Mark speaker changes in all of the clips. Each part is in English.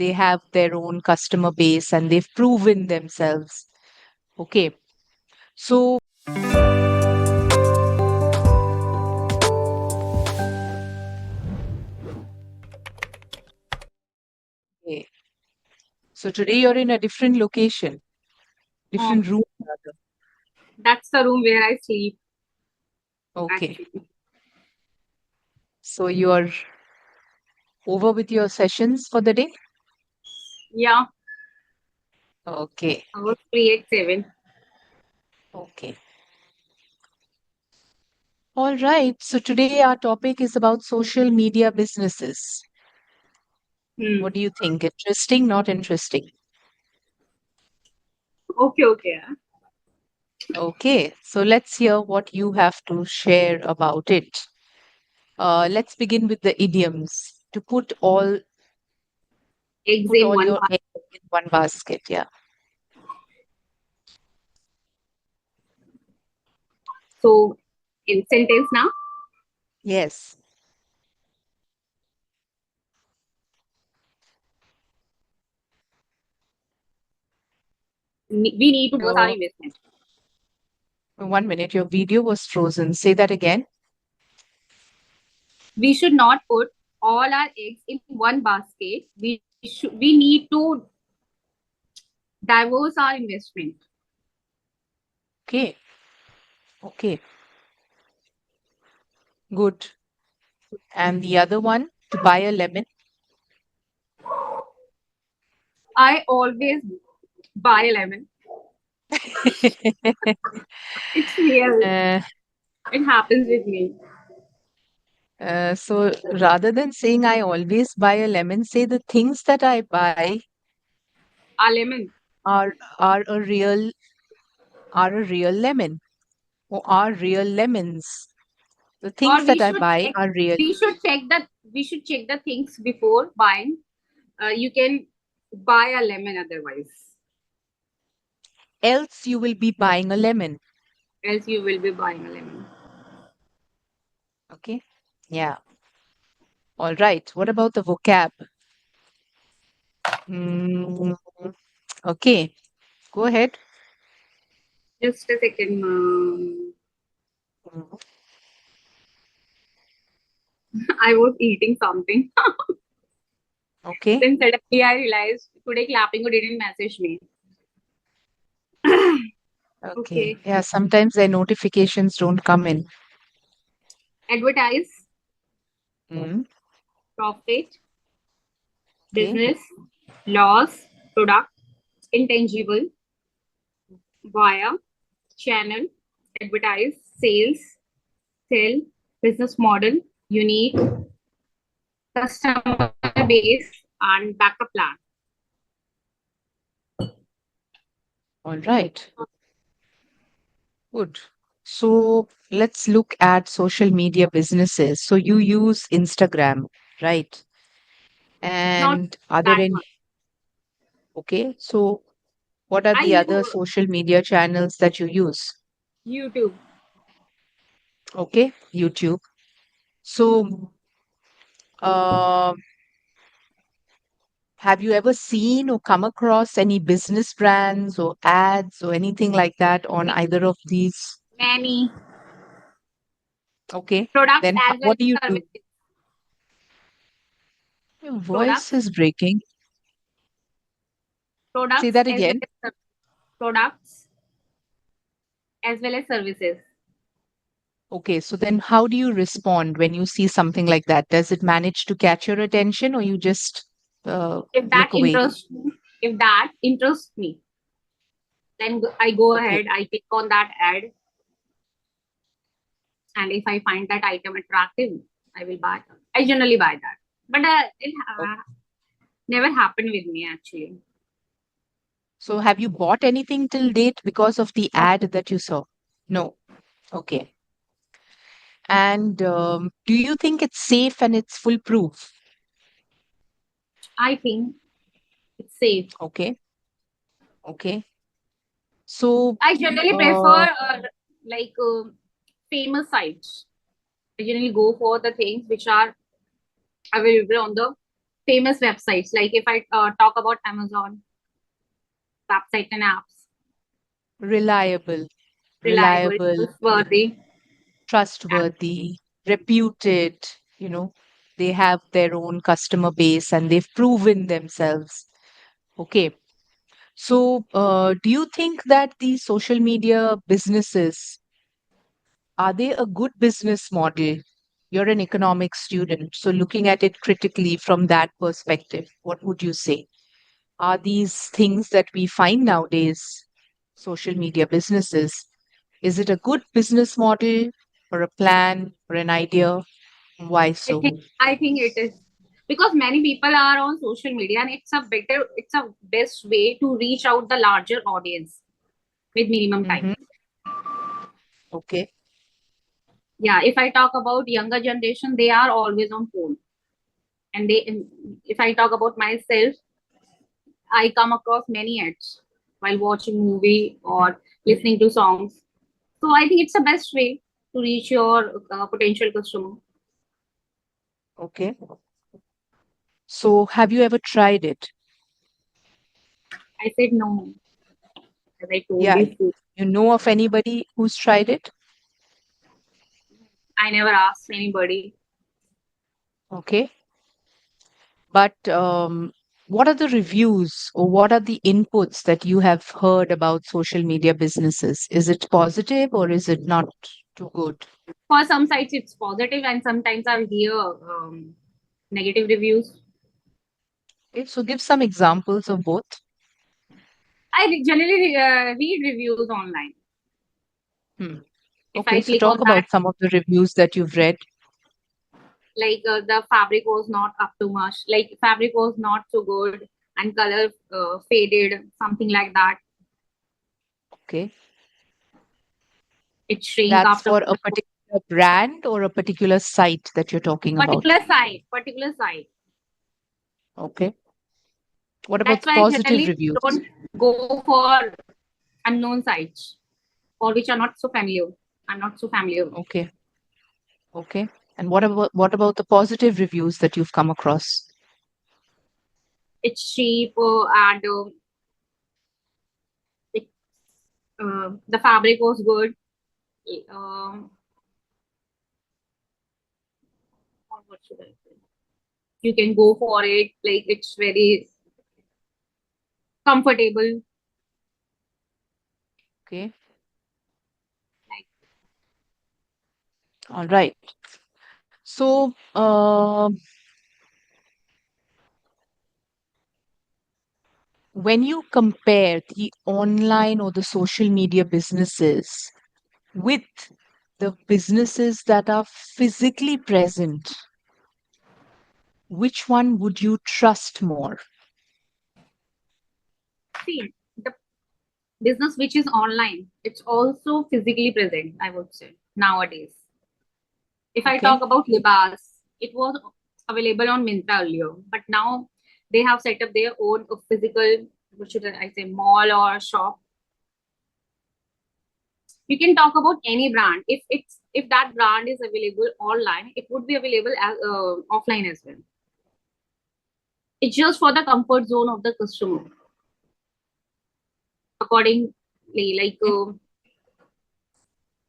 Speaker 1: they have their own customer base and they've proven themselves. Okay. So, okay. So today you're in a different location, different room rather.
Speaker 2: That's the room where I sleep,
Speaker 1: Okay.
Speaker 2: actually.
Speaker 1: So you're over with your sessions for the day?
Speaker 2: Yeah,
Speaker 1: Okay.
Speaker 2: I was free at 7.
Speaker 1: Okay. All right. So today our topic is about social media businesses.
Speaker 2: Hmm.
Speaker 1: What do you think? Interesting, not interesting?
Speaker 2: Okay, okay.
Speaker 1: Okay. So let's hear what you have to share about it. Let's begin with the idioms. To
Speaker 2: Eggs
Speaker 1: put
Speaker 2: in
Speaker 1: all
Speaker 2: one
Speaker 1: your
Speaker 2: basket.
Speaker 1: eggs in one basket. Yeah.
Speaker 2: So, in sentence now,
Speaker 1: Yes.
Speaker 2: we need to diversify our
Speaker 1: Your
Speaker 2: investment.
Speaker 1: 1 minute. Your video was frozen. Say that again.
Speaker 2: We should not put all our eggs in one basket. We need to diverse our investment.
Speaker 1: Okay. Okay. Good. And the other one, to buy a lemon.
Speaker 2: I always buy a lemon. It's real.
Speaker 1: uh,
Speaker 2: It happens with me.
Speaker 1: so rather than saying I always buy a lemon, say the things that I buy
Speaker 2: A lemon.
Speaker 1: are are a real are a real lemon or are real lemons. The
Speaker 2: Or
Speaker 1: things that I buy are real.
Speaker 2: we should check the things before buying. You can buy a lemon otherwise.
Speaker 1: Else you will be buying a lemon.
Speaker 2: Else you will be buying a lemon.
Speaker 1: Okay. Yeah. All right. What about the vocab? Mm, okay. Go ahead.
Speaker 2: Just a second.
Speaker 1: Mm,
Speaker 2: I was eating something.
Speaker 1: okay.
Speaker 2: Then suddenly I realized today Clapingo didn't message me.
Speaker 1: Okay.
Speaker 2: Okay.
Speaker 1: Yeah. Sometimes their notifications don't come in.
Speaker 2: Advertise,
Speaker 1: Mm,
Speaker 2: profit,
Speaker 1: okay.
Speaker 2: business, loss, product, intangible, via, channel, advertise, sales, sell, business model, unique, customer base, and backup plan.
Speaker 1: All right. Good. So let's look at social media businesses. So you use Instagram, right?
Speaker 2: Not
Speaker 1: And are there
Speaker 2: that
Speaker 1: any?
Speaker 2: much.
Speaker 1: Okay. So what are
Speaker 2: I
Speaker 1: the
Speaker 2: use
Speaker 1: other social media channels that you use?
Speaker 2: YouTube.
Speaker 1: Okay. YouTube. So, uh, have you ever seen or come across any business brands or ads or anything like that on either of these?
Speaker 2: Many
Speaker 1: Okay.
Speaker 2: products
Speaker 1: Then
Speaker 2: as well
Speaker 1: what do you
Speaker 2: as
Speaker 1: do?
Speaker 2: services.
Speaker 1: Your voice
Speaker 2: Products,
Speaker 1: is breaking. Say
Speaker 2: products
Speaker 1: that
Speaker 2: as well
Speaker 1: again.
Speaker 2: as products as well as services.
Speaker 1: Okay, so then how do you respond when you see something like that? Does it manage to catch your attention or you just
Speaker 2: If that
Speaker 1: look away?
Speaker 2: interests if that interests me, then I go
Speaker 1: Okay.
Speaker 2: ahead, I click on that ad, and if I find that item attractive, I will buy. I generally buy that, but it
Speaker 1: o-
Speaker 2: never happened with me actually.
Speaker 1: So have you bought anything till date because of the ad that you saw? No. Okay. And do you think it's safe and it's foolproof?
Speaker 2: I think it's safe.
Speaker 1: Okay. Okay. So,
Speaker 2: I generally
Speaker 1: uh,
Speaker 2: prefer like famous sites. I generally go for the things which are available on the famous websites. Like if I talk about Amazon website and apps,
Speaker 1: Reliable,
Speaker 2: reliable,
Speaker 1: reliable,
Speaker 2: trustworthy.
Speaker 1: trustworthy, reputed, you know, they have their own customer base and they've proven themselves. Okay. So, do you think that these social media businesses are they a good business model? You're an economics student, so looking at it critically from that perspective, what would you say? Are these things that we find nowadays, social media businesses, is it a good business model or a plan or an idea? Why so?
Speaker 2: I think it is because many people are on social media, and it's a best way to reach out the larger audience with minimum time.
Speaker 1: Hmm. Okay.
Speaker 2: Yeah, if I talk about younger generation, they are always on phone, and if I talk about myself, I come across many ads while watching movie or listening to songs. So I think it's the best way to reach your potential customer.
Speaker 1: Okay. So, have you ever tried it?
Speaker 2: I said no, as I told
Speaker 1: Yeah.
Speaker 2: you.
Speaker 1: You know of anybody who's tried it?
Speaker 2: I never asked anybody.
Speaker 1: Okay. But what are the reviews or what are the inputs that you have heard about social media businesses? Is it positive or is it not too good?
Speaker 2: For some sites, it's positive, and sometimes I hear negative reviews.
Speaker 1: Okay, so give some examples of both.
Speaker 2: Generally read reviews online.
Speaker 1: Hmm.
Speaker 2: If
Speaker 1: Okay,
Speaker 2: I
Speaker 1: so
Speaker 2: click on
Speaker 1: talk
Speaker 2: that,
Speaker 1: about some of the reviews that you've read.
Speaker 2: like the fabric was not up to much, like fabric was not so good, and color faded, something like that.
Speaker 1: Okay,
Speaker 2: It shrink
Speaker 1: that's
Speaker 2: after
Speaker 1: for a particular brand or a particular site that you're talking about.
Speaker 2: particular site.
Speaker 1: Okay, what about
Speaker 2: That's
Speaker 1: the
Speaker 2: why I
Speaker 1: positive
Speaker 2: generally
Speaker 1: reviews?
Speaker 2: don't go for unknown sites for which I'm not so familiar. I'm not so familiar.
Speaker 1: Okay, okay. And what about the positive reviews that you've come across?
Speaker 2: It's cheap and it, the fabric was good. Um, what should I say? You can go for it. Like it's very comfortable.
Speaker 1: Okay,
Speaker 2: Like
Speaker 1: all right. So, when you compare the online or the social media businesses with the businesses that are physically present, which one would you trust more?
Speaker 2: see the business which is online, it's also physically present. I would say nowadays. If I
Speaker 1: Okay,
Speaker 2: talk about Libas, it was available on Mintra earlier, but now they have set up their own physical, what should I say, mall or shop. You can talk about any brand. If that brand is available online, it would be available as offline as well. It's just for the comfort zone of the customer, accordingly. Like
Speaker 1: okay,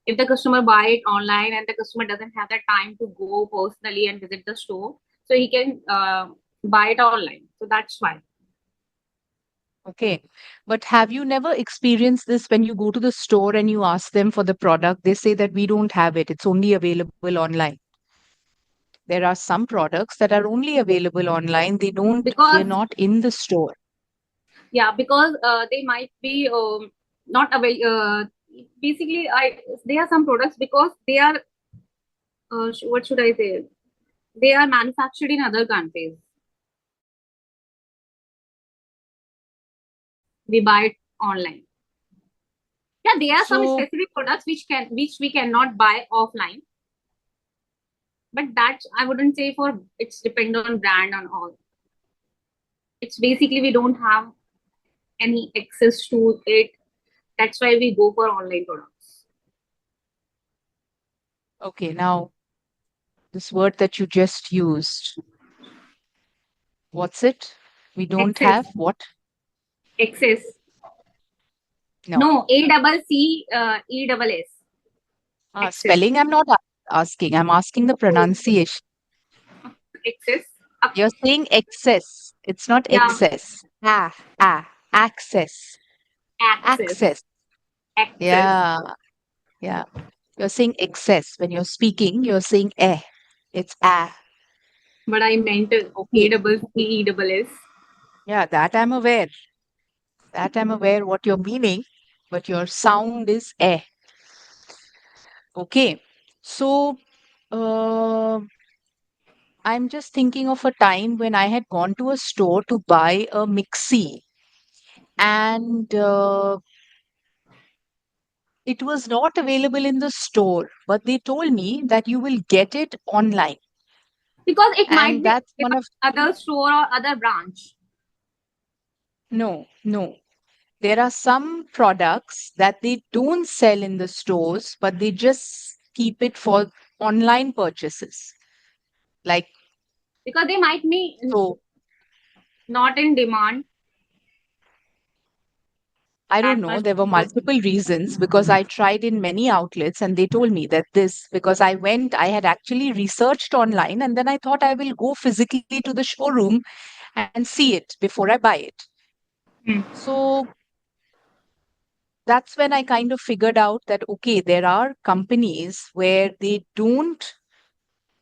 Speaker 2: if the customer buy it online and the customer doesn't have the time to go personally and visit the store, so he can buy it online. So that's why.
Speaker 1: okay. But have you never experienced this when you go to the store and you ask them for the product? They say that we don't have it, it's only available online. There are some products that are only available online. They're
Speaker 2: Because
Speaker 1: not in the store.
Speaker 2: yeah, because they might be not available. Basically, I there are some products because they are what should I say? They are manufactured in other countries. We buy it online. Yeah, there are some
Speaker 1: So,
Speaker 2: specific products which we cannot buy offline, but that I wouldn't say for it's depend on brand and all. It's basically we don't have any access to it. That's why we go for online products.
Speaker 1: okay, now this word that you just used, What's it? We don't
Speaker 2: Access.
Speaker 1: have what?
Speaker 2: Access.
Speaker 1: No.
Speaker 2: No, A double C E double S. Access.
Speaker 1: Spelling, I'm not asking. I'm asking the pronunciation.
Speaker 2: Access.
Speaker 1: You're saying excess. It's not
Speaker 2: Yeah.
Speaker 1: excess. Access.
Speaker 2: Access.
Speaker 1: Access.
Speaker 2: Access.
Speaker 1: Yeah. Yeah. You're saying excess. When you're speaking, you're saying eh. It's ah.
Speaker 2: But I meant A
Speaker 1: Okay.
Speaker 2: double C E double S.
Speaker 1: Yeah, that I'm aware. That I'm aware what you're meaning, but your sound is eh. Okay. So, uh, I'm just thinking of a time when I had gone to a store to buy a mixie, and it was not available in the store, but they told me that you will get it online.
Speaker 2: Because it might
Speaker 1: And
Speaker 2: be
Speaker 1: that's one of,
Speaker 2: other store or other branch.
Speaker 1: no, no. There are some products that they don't sell in the stores, but they just keep it for online purchases. Like,
Speaker 2: Because they might be
Speaker 1: so
Speaker 2: not in demand
Speaker 1: I don't
Speaker 2: that
Speaker 1: know.
Speaker 2: much.
Speaker 1: There were multiple reasons because I tried in many outlets and they told me that this, because I had actually researched online and then I thought I will go physically to the showroom and see it before I buy it.
Speaker 2: Hmm.
Speaker 1: So that's when I kind of figured out that, okay, there are companies where they don't,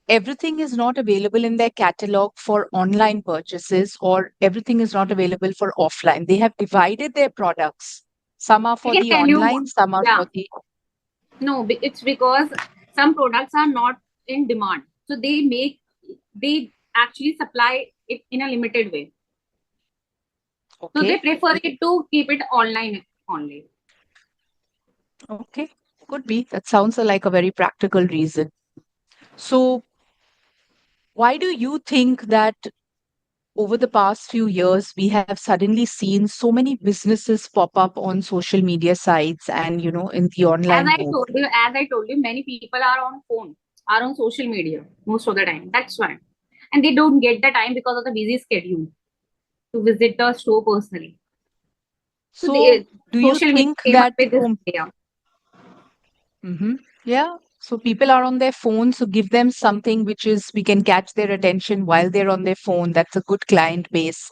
Speaker 1: everything is not available in their catalog for online purchases or everything is not available for offline. They have divided their products. Some are
Speaker 2: I
Speaker 1: for
Speaker 2: can
Speaker 1: the
Speaker 2: tell you,
Speaker 1: online, some are
Speaker 2: yeah,
Speaker 1: for the
Speaker 2: no, it's because some products are not in demand. So they actually supply it in a limited way. So they
Speaker 1: okay.
Speaker 2: prefer it to keep it online only.
Speaker 1: Okay, could be. That sounds like a very practical reason. So, why do you think that over the past few years we have suddenly seen so many businesses pop up on social media sites and, in the
Speaker 2: As
Speaker 1: online
Speaker 2: I
Speaker 1: world?
Speaker 2: told you, as I told you, many people are on phone, are on social media most of the time. That's why. And they don't get the time because of the busy schedule to visit the store personally. So
Speaker 1: So, do you
Speaker 2: social media
Speaker 1: think
Speaker 2: came up
Speaker 1: that,
Speaker 2: with this idea.
Speaker 1: mhm, yeah, so people are on their phone, so give them something which is we can catch their attention while they're on their phone. That's a good client base.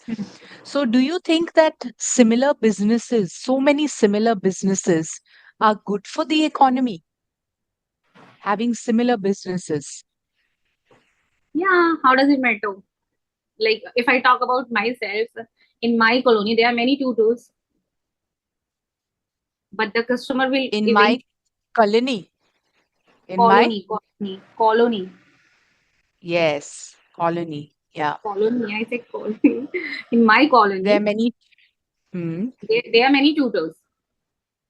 Speaker 1: So, do you think that similar businesses, so many similar businesses, are good for the economy? Having similar businesses
Speaker 2: Yeah, how does it matter? Like if I talk about myself, in my colony, there are many tutors, but the customer will
Speaker 1: in my
Speaker 2: even
Speaker 1: colony, in my yes, colony. Yeah,
Speaker 2: colony. I say colony. In my
Speaker 1: there are
Speaker 2: colony,
Speaker 1: many. Hmm,
Speaker 2: there are many tutors,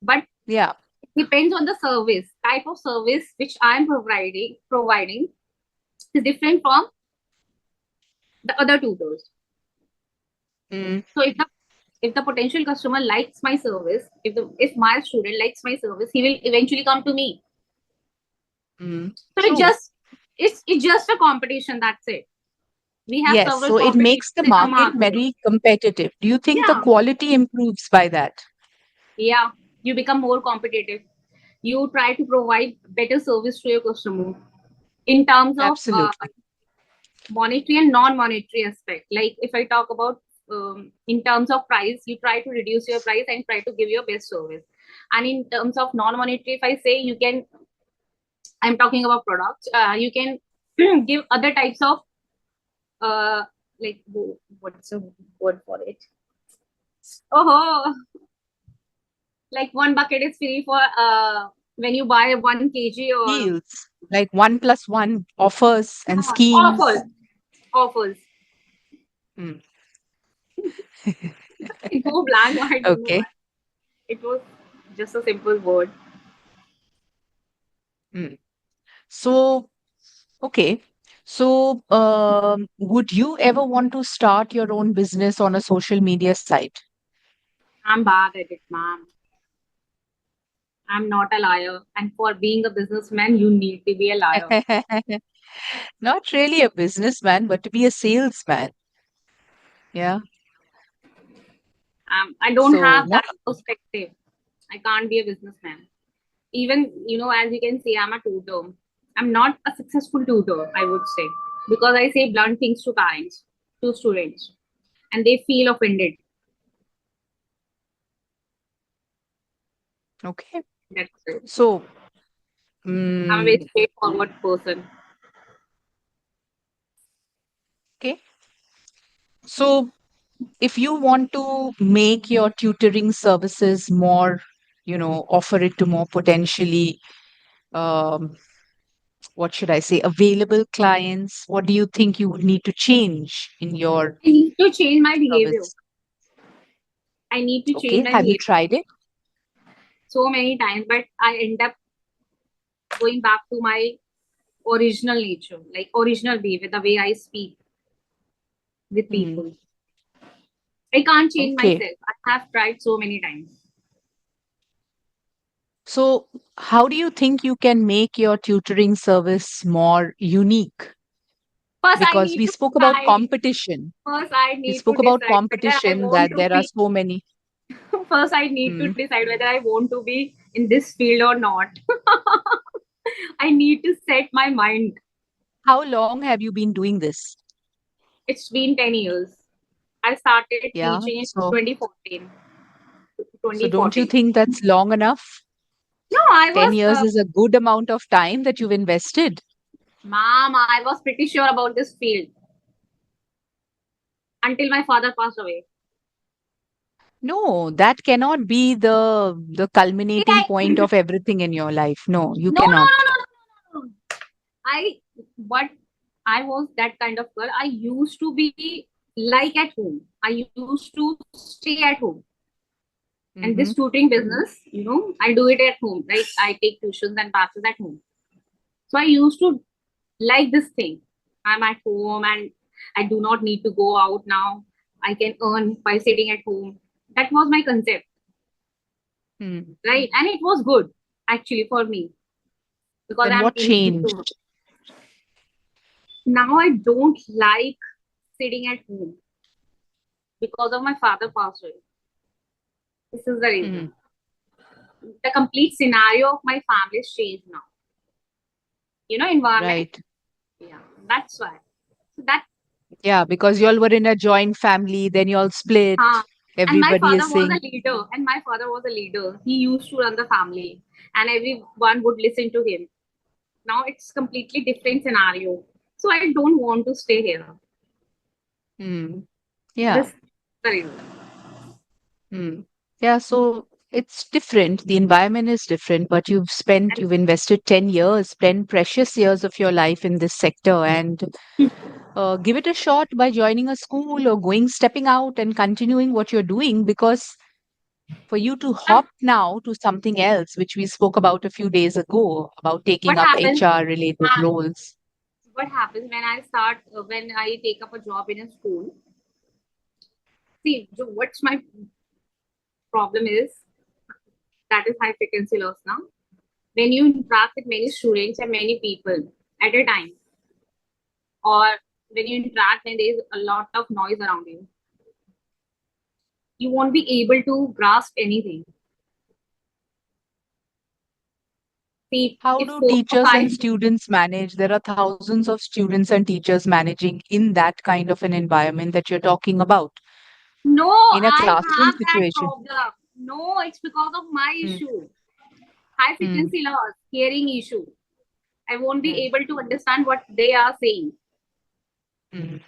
Speaker 2: but
Speaker 1: yeah.
Speaker 2: it depends on the service type of service which I'm providing is different from the other tutors.
Speaker 1: Mm,
Speaker 2: So if the potential customer likes my service, if my student likes my service, he will eventually come to me. So
Speaker 1: true.
Speaker 2: it's just a competition. That's it. We have
Speaker 1: Yes,
Speaker 2: several
Speaker 1: so it makes
Speaker 2: competitors
Speaker 1: the
Speaker 2: in the
Speaker 1: market
Speaker 2: market.
Speaker 1: very competitive. Do you think the
Speaker 2: Yeah,
Speaker 1: quality improves by that?
Speaker 2: yeah. You become more competitive. You try to provide better service to your customer in terms of
Speaker 1: Absolutely.
Speaker 2: monetary and non-monetary aspect. Like if I talk about in terms of price, you try to reduce your price and try to give your best service. And in terms of non-monetary, if I say you can, I'm talking about products. You can give other types of uh, like what's the word for it? Oh, like one bucket is free for when you buy 1 kg or
Speaker 1: Deals like 1+1 offers and
Speaker 2: offers.
Speaker 1: schemes.
Speaker 2: Offers.
Speaker 1: Mm,
Speaker 2: It go blank. I don't know
Speaker 1: okay.
Speaker 2: why. It was just a simple word.
Speaker 1: Mm. So, okay. So, would you ever want to start your own business on a social media site?
Speaker 2: I'm bad at it, ma'am. I'm not a liar. And for being a businessman, you need to be a liar.
Speaker 1: Not really a businessman, but to be a salesman. Yeah.
Speaker 2: I don't
Speaker 1: So
Speaker 2: have
Speaker 1: what?
Speaker 2: that perspective. I can't be a businessman. Even, as you can see, I'm a tutor. I'm not a successful tutor, I would say, because I say blunt things to parents, to students, and they feel offended.
Speaker 1: Okay.
Speaker 2: That's it.
Speaker 1: So,
Speaker 2: I'm a very
Speaker 1: mm,
Speaker 2: straightforward person.
Speaker 1: okay. So, if you want to make your tutoring services more, offer it to more potentially, um, what should I say, available clients, what do you think you would need to change in your
Speaker 2: I need to change my behavior.
Speaker 1: service?
Speaker 2: I need to change
Speaker 1: Okay.
Speaker 2: my
Speaker 1: Have you
Speaker 2: behavior
Speaker 1: tried it?
Speaker 2: so many times, but I end up going back to my original nature, like original behavior, the way I speak with
Speaker 1: Hmm.
Speaker 2: people. I can't change
Speaker 1: Okay.
Speaker 2: myself. I have tried so many times.
Speaker 1: So, how do you think you can make your tutoring service more unique?
Speaker 2: First, I
Speaker 1: Because
Speaker 2: need
Speaker 1: we
Speaker 2: to
Speaker 1: spoke about
Speaker 2: decide.
Speaker 1: competition.
Speaker 2: First, I
Speaker 1: We
Speaker 2: need to
Speaker 1: spoke about
Speaker 2: decide whether I
Speaker 1: competition
Speaker 2: want
Speaker 1: that
Speaker 2: to
Speaker 1: there are
Speaker 2: be.
Speaker 1: so many.
Speaker 2: First, I need to
Speaker 1: Hmm.
Speaker 2: decide whether I want to be in this field or not. I need to set my mind.
Speaker 1: How long have you been doing this?
Speaker 2: It's been 10 years. I started
Speaker 1: Yeah.
Speaker 2: teaching in
Speaker 1: So,
Speaker 2: 2014.
Speaker 1: so don't you
Speaker 2: 2014.
Speaker 1: think that's long enough?
Speaker 2: No, I
Speaker 1: 10
Speaker 2: was,
Speaker 1: years is a good amount of time that you've invested.
Speaker 2: ma'am, I was pretty sure about this field until my father passed away.
Speaker 1: No, that cannot be the
Speaker 2: See,
Speaker 1: culminating point of everything in your life. No, you
Speaker 2: no, no,
Speaker 1: cannot.
Speaker 2: no, no, no, no, no. But I was that kind of girl. I used to be like at home. I used to stay at home. And this
Speaker 1: Mm-hmm.
Speaker 2: tutoring business, I do it at home, right? I take tuitions and classes at home. So I used to like this thing. I'm at home and I do not need to go out now. I can earn by sitting at home. That was my concept,
Speaker 1: Hmm.
Speaker 2: right? And it was good actually for me because
Speaker 1: Then
Speaker 2: I'm
Speaker 1: what
Speaker 2: into.
Speaker 1: changed?
Speaker 2: Now I don't like sitting at home because of my father passed away. This is the
Speaker 1: Hmm.
Speaker 2: reason. The complete scenario of my family is changed now. Environment.
Speaker 1: Right.
Speaker 2: Yeah, that's why. So that,
Speaker 1: Yeah, because y'all were in a joint family, then y'all split.
Speaker 2: uh, and my
Speaker 1: Everybody
Speaker 2: father
Speaker 1: is
Speaker 2: was a
Speaker 1: saying,
Speaker 2: leader, and my father was a leader. He used to run the family, and everyone would listen to him. Now it's completely different scenario. So I don't want to stay here.
Speaker 1: hmm, yeah.
Speaker 2: This is the reason.
Speaker 1: Hmm. Yeah, so it's different. The environment is different, but
Speaker 2: And
Speaker 1: you've invested 10 years, 10 precious years of your life in this sector, and give it a shot by joining a school or stepping out and continuing what you're doing. Because for you to
Speaker 2: uh,
Speaker 1: hop now to something else, which we spoke about a few days ago, about taking
Speaker 2: what
Speaker 1: up
Speaker 2: happens?
Speaker 1: HR related
Speaker 2: Uh,
Speaker 1: roles.
Speaker 2: what happens when I take up a job in a school? See, what's my problem is that is high frequency loss now. When you interact with many students and many people at a time, or when you interact when there is a lot of noise around you, you won't be able to grasp anything. See,
Speaker 1: How
Speaker 2: if
Speaker 1: do
Speaker 2: four or
Speaker 1: teachers
Speaker 2: five,
Speaker 1: and students manage? There are thousands of students and teachers managing in that kind of an environment that you're talking about
Speaker 2: no,
Speaker 1: in a
Speaker 2: I
Speaker 1: classroom
Speaker 2: have that
Speaker 1: situation.
Speaker 2: problem. No, it's because of my
Speaker 1: Mm,
Speaker 2: issue. High
Speaker 1: mm,
Speaker 2: frequency loss, hearing issue. I won't be
Speaker 1: mm,
Speaker 2: able to understand what they are saying.
Speaker 1: mm.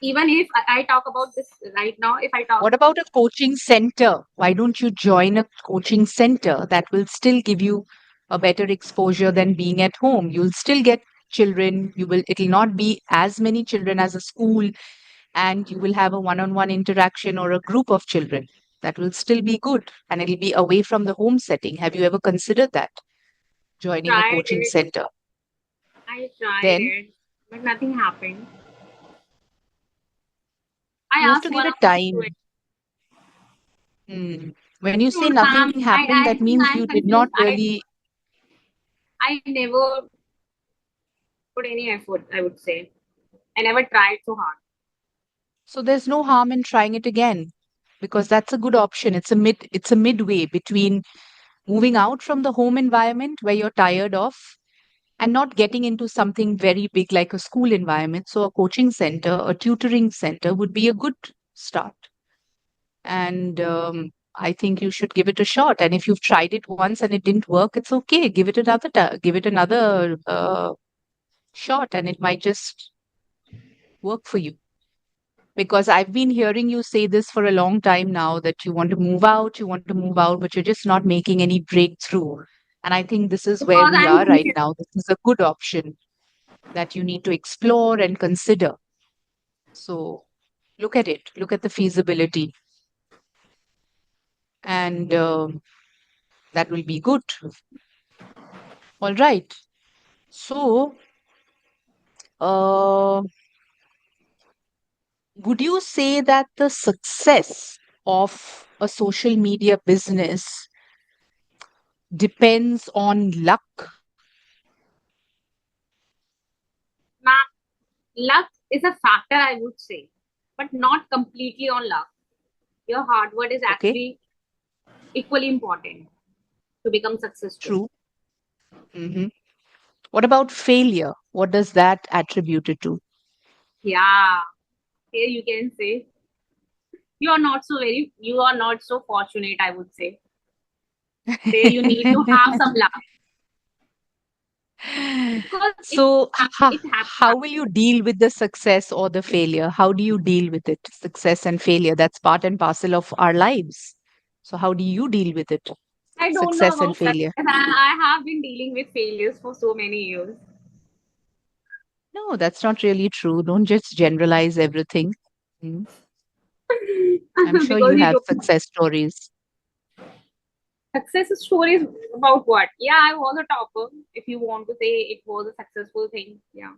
Speaker 2: Even if I talk about this right now, if I talk,
Speaker 1: What about a coaching center? Why don't you join a coaching center that will still give you a better exposure than being at home? You'll still get children. It'll not be as many children as a school, and you will have a one-on-one interaction or a group of children. That will still be good, and it'll be away from the home setting. Have you ever considered that? Joining a
Speaker 2: tried
Speaker 1: coaching
Speaker 2: it,
Speaker 1: center?
Speaker 2: I tried
Speaker 1: Then
Speaker 2: it, but nothing happened. I
Speaker 1: you have
Speaker 2: asked
Speaker 1: to
Speaker 2: one
Speaker 1: give
Speaker 2: of
Speaker 1: it
Speaker 2: my students.
Speaker 1: time. Hmm. When you say
Speaker 2: No,
Speaker 1: nothing
Speaker 2: ma'am,
Speaker 1: happened,
Speaker 2: I
Speaker 1: that
Speaker 2: think
Speaker 1: means
Speaker 2: I'm
Speaker 1: you did not
Speaker 2: confused.
Speaker 1: really.
Speaker 2: I never put any effort, I would say. I never tried so hard.
Speaker 1: So there's no harm in trying it again because that's a good option. It's a midway between moving out from the home environment where you're tired of and not getting into something very big like a school environment. So a coaching center, a tutoring center would be a good start. And I think you should give it a shot. And if you've tried it once and it didn't work, it's okay. Give it another shot, and it might just work for you. Because I've been hearing you say this for a long time now that you want to move out, but you're just not making any breakthrough. And I think this is where
Speaker 2: because
Speaker 1: we
Speaker 2: I'm
Speaker 1: are right
Speaker 2: confused.
Speaker 1: now. This is a good option that you need to explore and consider. So look at it, look at the feasibility, and that will be good. All right. So, uh, would you say that the success of a social media business depends on luck?
Speaker 2: Ma- Luck is a factor, I would say, but not completely on luck. Your hard work is
Speaker 1: Okay,
Speaker 2: actually equally important to become successful.
Speaker 1: true. Hmm. What about failure? What does that attribute it to?
Speaker 2: Yeah, here you can say you are not so fortunate, I would say. There you need to have some luck because
Speaker 1: So,
Speaker 2: it
Speaker 1: how will you deal with the success or the failure? How do you deal with it? Success and failure, that's part and parcel of our lives. So, how do you deal with it?
Speaker 2: I don't know
Speaker 1: Success and
Speaker 2: about success.
Speaker 1: failure.
Speaker 2: I have been dealing with failures for so many years.
Speaker 1: No, that's not really true. Don't just generalize everything. Mm. I'm sure
Speaker 2: Because
Speaker 1: you
Speaker 2: you
Speaker 1: have
Speaker 2: don't
Speaker 1: success stories.
Speaker 2: success stories about what? Yeah, I was a topper. If you want to say it was a successful thing, yeah.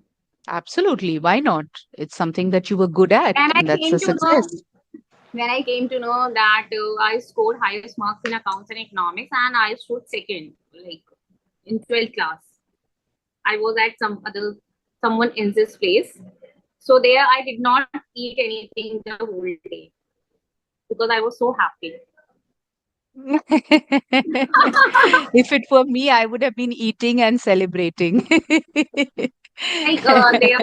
Speaker 1: Absolutely. Why not? It's something that you were good at,
Speaker 2: And I
Speaker 1: and that's
Speaker 2: came
Speaker 1: a
Speaker 2: to know
Speaker 1: success.
Speaker 2: when I came to know that I scored highest marks in accounts and economics, and I stood second, like in 12th class. I was at someone else's place. So there I did not eat anything the whole day because I was so happy.
Speaker 1: If it were me, I would have been eating and celebrating.
Speaker 2: Like there,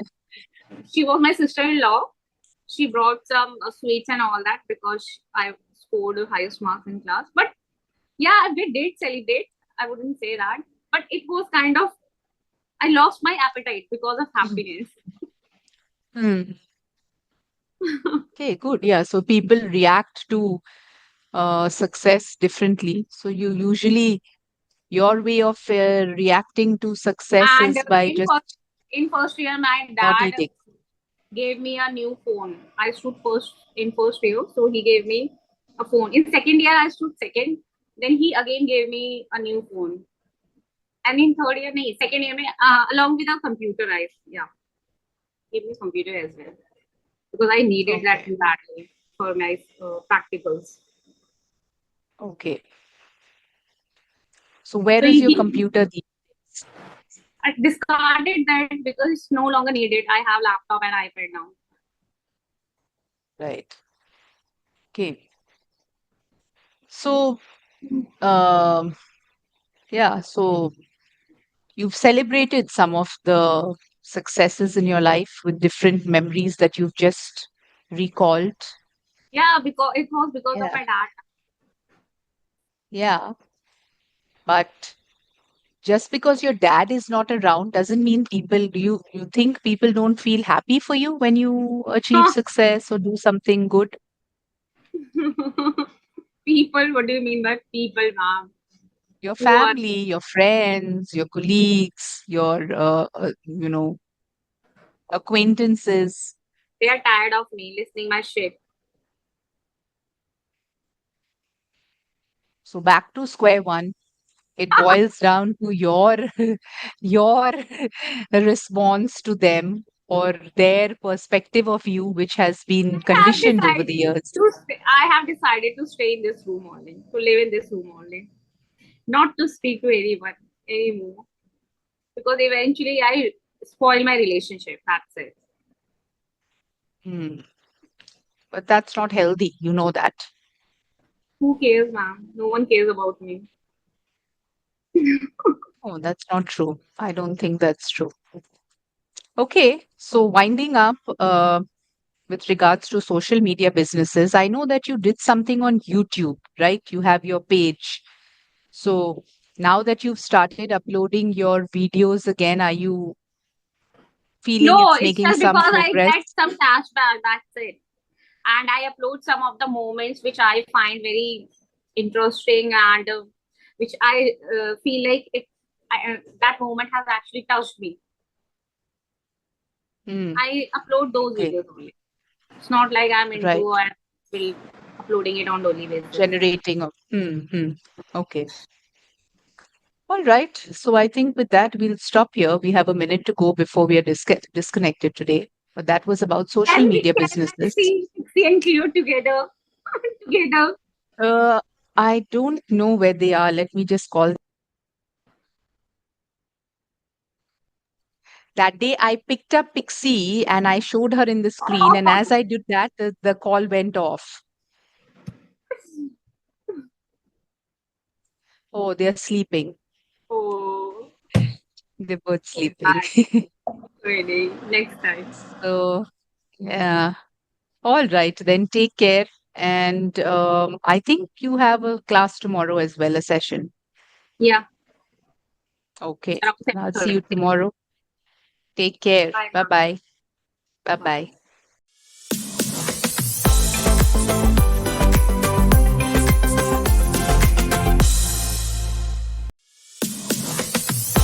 Speaker 2: she was my sister-in-law. She brought some sweets and all that because I scored the highest marks in class. But yeah, we did celebrate. I wouldn't say that, but it was kind of I lost my appetite because of happiness.
Speaker 1: Hmm. Okay, good. Yeah. So people react to success differently. So you usually, your way of reacting to success
Speaker 2: And
Speaker 1: is by
Speaker 2: in
Speaker 1: just
Speaker 2: first year, my
Speaker 1: not
Speaker 2: dad
Speaker 1: eating.
Speaker 2: gave me a new phone. I stood first in first year, so he gave me a phone. In second year, I stood second. Then he again gave me a new phone. And in third year, nahi, second year, mein, along with a computer, I yeah, gave me computer as well because I needed that
Speaker 1: Okay.
Speaker 2: badly for my practicals.
Speaker 1: Okay. So where
Speaker 2: So
Speaker 1: is your
Speaker 2: he
Speaker 1: computer these days?
Speaker 2: I discarded that because it's no longer needed. I have laptop and iPad now.
Speaker 1: Right. Okay. So, um, yeah. So you've celebrated some of the successes in your life with different memories that you've just recalled.
Speaker 2: Yeah, because it was because of
Speaker 1: Yeah.
Speaker 2: my dad.
Speaker 1: Yeah. But just because your dad is not around doesn't mean people, do you think people don't feel happy for you when you achieve success or do something good?
Speaker 2: People, what do you mean by people, ma'am?
Speaker 1: Your
Speaker 2: Who are
Speaker 1: family, your friends, your colleagues, your acquaintances.
Speaker 2: they are tired of me listening my shit.
Speaker 1: So back to square one. It boils down to your your response to them or their perspective of you, which has been conditioned over the years.
Speaker 2: I have decided to stay in this room only, to live in this room only, not to speak to anyone anymore. Because eventually I spoil my relationship. That's it.
Speaker 1: Hmm. But that's not healthy. You know that.
Speaker 2: Who cares, ma'am? No one cares about me.
Speaker 1: Oh, that's not true. I don't think that's true. Okay. So winding up, with regards to social media businesses, I know that you did something on YouTube, right? You have your page. So now that you've started uploading your videos again, are you feeling
Speaker 2: No,
Speaker 1: it's
Speaker 2: it's
Speaker 1: making
Speaker 2: just
Speaker 1: some
Speaker 2: because I
Speaker 1: progress?
Speaker 2: get some cashback. That's it. And I upload some of the moments which I find very interesting and which I feel like that moment has actually touched me.
Speaker 1: Hmm.
Speaker 2: I upload those
Speaker 1: Okay.
Speaker 2: videos only. It's not like I'm
Speaker 1: Right.
Speaker 2: into and will uploading it on daily basis.
Speaker 1: Generating of. Okay. All right. So I think with that, we'll stop here. We have a minute to go before we are disconnected today. But that was about social media
Speaker 2: Can I
Speaker 1: businesses.
Speaker 2: see Pixie and Cleo together? Together.
Speaker 1: Uh, I don't know where they are. Let me just call. That day, I picked up Pixie and I showed her in the screen. And as I did that, the call went off. Oh, they're sleeping.
Speaker 2: Oh,
Speaker 1: They're both sleeping.
Speaker 2: bye. Really. Next time.
Speaker 1: So, yeah. All right, then take care. And I think you have a class tomorrow as well, a session.
Speaker 2: Yeah.
Speaker 1: Okay.
Speaker 2: Around
Speaker 1: I'll see
Speaker 2: 7:30.
Speaker 1: you tomorrow. Take care.
Speaker 2: Bye.
Speaker 1: Bye bye. Bye bye.